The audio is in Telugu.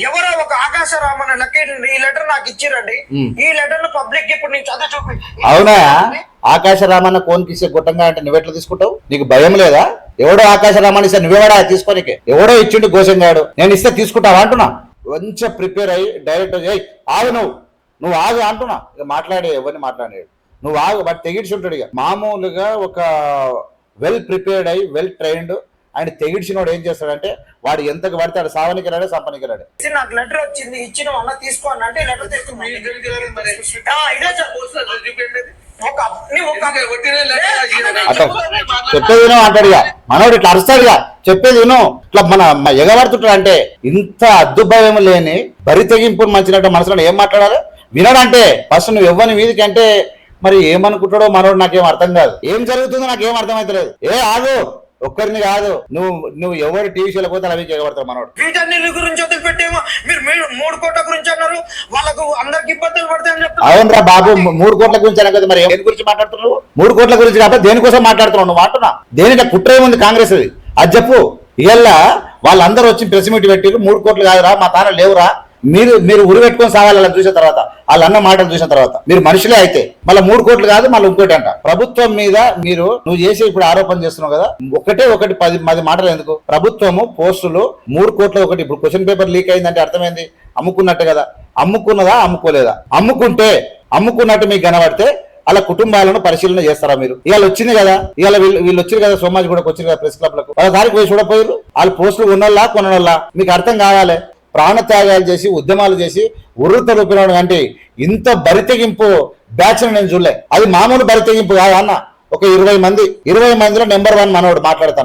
ఎవరో ఒక ఆకాశ రామన్న లెక్క ఈ లెటర్ నాకు ఇచ్చిరండి. ఈ లెటర్ పబ్లిక్ ఇప్పుడు నేను చదువు చూపి. అవునా? ఆకాశ రామన్న కోన్ కిసే గొట్టంగా అంటే నువ్వెట్లా తీసుకుంటావు? నీకు భయం లేదా? ఎవడో ఆకాశ రామన్న ఇస్తే నువ్వేవాడా తీసుకోనికే? ఎవడో ఇచ్చిండు గోసంగాడు, నేను ఇస్తే తీసుకుంటావా అంటున్నా. మంచిగా ప్రిపేర్ అయ్యి డైరెక్ట్ ఆగు, నువ్వు ఆగు అంటున్నా. ఇక మాట్లాడే ఎవరిని మాట్లాడాడు, నువ్వు ఆగు. బట్ తెగిడ్చి ఉంటాడు. ఇక మామూలుగా ఒక వెల్ ప్రిపేర్డ్ అయ్యి వెల్ ట్రైన్డ్ ఆయన తెగిడ్చినోడు ఏం చేస్తాడంటే వాడు ఎంతకు పడితే ఆడు సావనికి రాడే సంపనికి రాడే. నాకు లెటర్ వచ్చింది ఇచ్చిన అన్న తీసుకోండి అంటే లెటర్ చెప్పేది విను అంటాడు. ఇక మనోడు ఇట్లా అరుస్తాడుగా, చెప్పేది విను. ఇట్లా మన ఎగబడుతుంటాడు. అంటే ఇంత అద్దుభయం లేని బరి తెగింపు మంచినట్టు మనసులో ఏం మాట్లాడాలి? వినడంటే ఫస్ట్ నువ్వు ఇవ్వని వీధికి అంటే మరి ఏమనుకుంటాడో మనోడు నాకేం అర్థం కాదు. ఏం జరుగుతుందో నాకేం అర్థమైతలేదు. ఆగు, ఒక్కరిని కాదు, నువ్వు ఎవరు టీవీ షోలో పోతే అవి ఎగబడతావు మనోడు. వీటన్నిటి గురించి వదిలిపెట్టేమో మీరు 3 కోట్ల గురించి అన్నారు, వాళ్ళకు అందరికి ఇబ్బందులు పడతాయని చెప్తారు. అవునరా బాబు, 3 కోట్ల గురించి అనే కదా. మరి దేని గురించి మాట్లాడుతున్నావు? 3 కోట్ల గురించి కాబట్టి దేనికోసం మాట్లాడుతున్నావు నువ్వు అంటున్నా. దేనికి కుట్ర ఏముంది కాంగ్రెస్ అది చెప్పు. ఇలా వాళ్ళందరూ వచ్చి ప్రెస్ మీట్ పెట్టి 3 కోట్లు కాదురా మా తాన లేవురా, మీరు ఉరి పెట్టుకొని సాగాలి. అలా చూసిన తర్వాత వాళ్ళ అన్న మాటలు చూసిన తర్వాత మీరు మనుషులే అయితే మళ్ళీ 3 కోట్లు కాదు మళ్ళీ ఇంకోటి అంట. ప్రభుత్వం మీద నువ్వు చేసి ఇప్పుడు ఆరోపణ చేస్తున్నావు కదా, ఒకటి 10 మాటలు ఎందుకు? ప్రభుత్వము పోస్టులు 3 కోట్ల ఒకటి. ఇప్పుడు క్వశ్చన్ పేపర్ లీక్ అయిందంటే అర్థమైంది అమ్ముకున్నట్టు కదా. అమ్ముకున్నదా అమ్ముకోలేదా? అమ్ముకున్నట్టు మీకు కనబడితే అలా కుటుంబాలను పరిశీలన చేస్తారా మీరు? ఇవాళ వచ్చింది కదా, ఇవాళ వీళ్ళు వచ్చారు కదా, సోమాజ్ కూడా వచ్చింది కదా ప్రెస్ క్లబ్ లకు. వాళ్ళ దానికి పోయి చూడపోయారు. వాళ్ళు పోస్టులు ఉన్నోళ్ళా కొనోళ్ళా? మీకు అర్థం కావాలి. ప్రాణత్యాగాలు చేసి ఉద్యమాలు చేసి ఉర్రుత రూపినాడు అంటే ఇంత బరితెగింపు బ్యాచ్ నేను చూడలే. అది మామూలు బరితెగింపు కాదు అన్న. ఒక 20 మందిలో నెంబర్ 1 మనోడు మాట్లాడతాను.